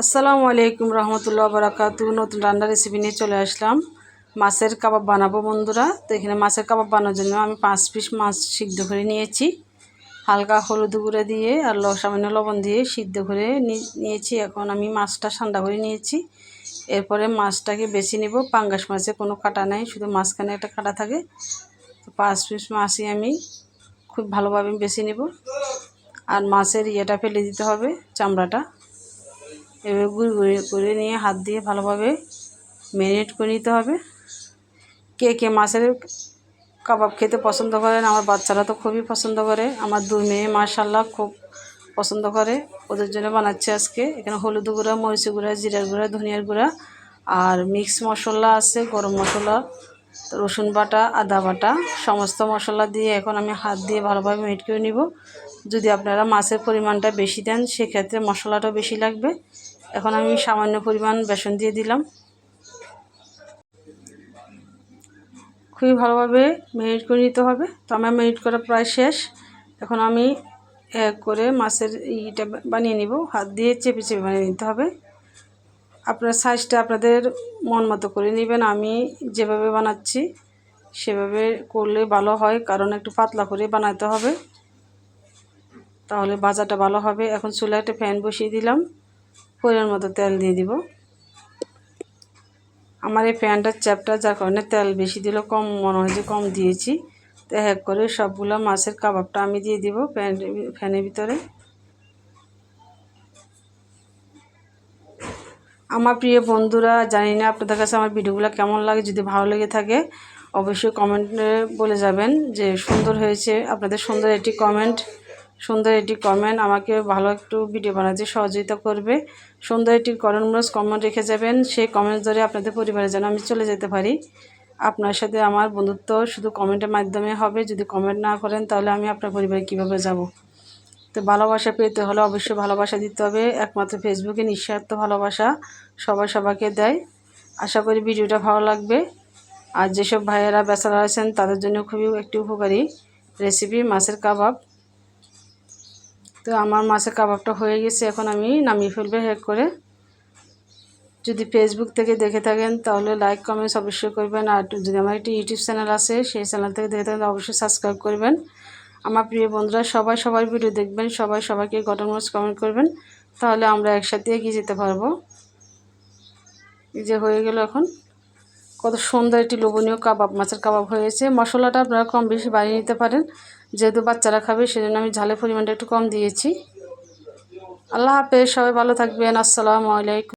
আসসালামু আলাইকুম রহমতুল্লাহ বারাকাতু। নতুন রান্নার রেসিপি নিয়ে চলে আসলাম। মাছের কাবাব বানাবো বন্ধুরা। তো এখানে মাছের কাবাব বানানোর জন্য আমি 5 পিস মাছ সিদ্ধ করে নিয়েছি, হালকা হলুদ গুঁড়া দিয়ে আর সামান্য লবণ দিয়ে সিদ্ধ করে নিয়েছি। এখন আমি মাছটা ঠান্ডা করে নিয়েছি। এরপরে মাছটাকে বেছে নেব। পাঙ্গাস মাছে কোনো কাটা নেই, শুধু মাঝখানে একটা কাটা থাকে। তো 5 পিস মাছই আমি খুব ভালোভাবে বেছে নেব। আর মাছের ইয়েটা ফেলে দিতে হবে, চামড়াটা। এভাবে গুঁড়ি গুঁড়ি করে নিয়ে হাত দিয়ে ভালোভাবে ম্যারিনেট করে নিতে হবে। কে কে মাছের কাবাব খেতে পছন্দ করেন? আমার বাচ্চারা তো খুবই পছন্দ করে। আমার 2 মেয়ে মাশাআল্লাহ খুব পছন্দ করে, ওদের জন্য বানাচ্ছি আজকে। এখানে হলুদ গুঁড়া, মরিচ গুঁড়া, জিরার গুঁড়া, ধনিয়ার গুঁড়া আর মিক্স মশলা আছে, গরম মশলা, রসুন বাটা, আদা বাটা, সমস্ত মশলা দিয়ে এখন আমি হাত দিয়ে ভালোভাবে মেরিনেট করে নিব। যদি আপনারা মাছের পরিমাণটা বেশি দেন সেক্ষেত্রে মশলাটাও বেশি লাগবে। এখন আমি সামান্য পরিমাণ বেসন দিয়ে দিলাম। খুবই ভালোভাবে ম্যারিনেট করে নিতে হবে। তো আমার ম্যারিনেট করা প্রায় শেষ। এখন আমি এক করে মাছের ইটা বানিয়ে নিব। হাত দিয়ে চেপে চেপে বানিয়ে নিতে হবে। আপনার সাইজটা আপনাদের মন মতো করে নেবেন। আমি যেভাবে বানাচ্ছি সেভাবে করলে ভালো হয়, কারণ একটু পাতলা করে বানাতে হবে, তাহলে ভাজাটা ভালো হবে। এখন চুলায় একটা ফ্যান বসিয়ে দিলাম, পরিমাণ মতো তেল দিয়ে দিব। আমার এই প্যানটার চ্যাপটা, যার কারণে তেল বেশি দিলে কম মনে হয় যে কম দিয়েছি। তো এক করে সবগুলো মাছের কাবাবটা আমি দিয়ে দিব ফ্যানের ভিতরে। আমার প্রিয় বন্ধুরা, জানি না আপনাদের কাছে আমার ভিডিওগুলো কেমন লাগে। যদি ভালো লেগে থাকে অবশ্যই কমেন্টে বলে যাবেন যে সুন্দর হয়েছে। আপনাদের সুন্দর একটি কমেন্ট আমাকে ভালো একটু ভিডিও বানাতে সহযোগিতা করবে। সুন্দর একটি কমেন্ট রেখে যাবেন। সেই কমেন্ট ধরে আপনাদের পরিবারে যেন আমি চলে যেতে পারি। আপনার সাথে আমার বন্ধুত্ব শুধু কমেন্টের মাধ্যমে হবে। যদি কমেন্ট না করেন তাহলে আমি আপনার পরিবারে কীভাবে যাব? তো ভালোবাসা পেতে হলে অবশ্যই ভালোবাসা দিতে হবে। একমাত্র ফেসবুকে নিঃস্বার্থ ভালোবাসা সবাই সবাইকে দেয়। আশা করি ভিডিওটা ভালো লাগবে। আর যেসব ভাইয়েরা বেচারা আছেন তাদের জন্য খুবই একটি উপকারী রেসিপি মাছের কাবাব। তো আমার মাছের কাবাবটা হয়ে গেছে, এখন আমি নামিয়ে ফেলবো এক করে। যদি ফেসবুক থেকে দেখে থাকেন তাহলে লাইক কমেন্টস অবশ্যই করবেন। আর যদি আমার একটি ইউটিউব চ্যানেল আছে সেই চ্যানেল থেকে দেখে থাকেন অবশ্যই সাবস্ক্রাইব করবেন। আমার প্রিয় বন্ধুরা সবাই সবার ভিডিও দেখবেন, সবাই সবাইকে গঠনমূলক কমেন্ট করবেন, তাহলে আমরা একসাথে এগিয়ে যেতে পারবো। এই যে হয়ে গেল, এখন কত সুন্দর একটি লোভনীয় কাবাব, মাছের কাবাব হয়েছে। মশলাটা আপনারা কম বেশি বাড়িয়ে নিতে পারেন, যেহেতু বাচ্চারা খাবে সেজন্য আমি ঝালের পরিমাণটা একটু কম দিয়েছি। আল্লাহ হাফেজ, সবাই ভালো থাকবেন। আসসালামু আলাইকুম।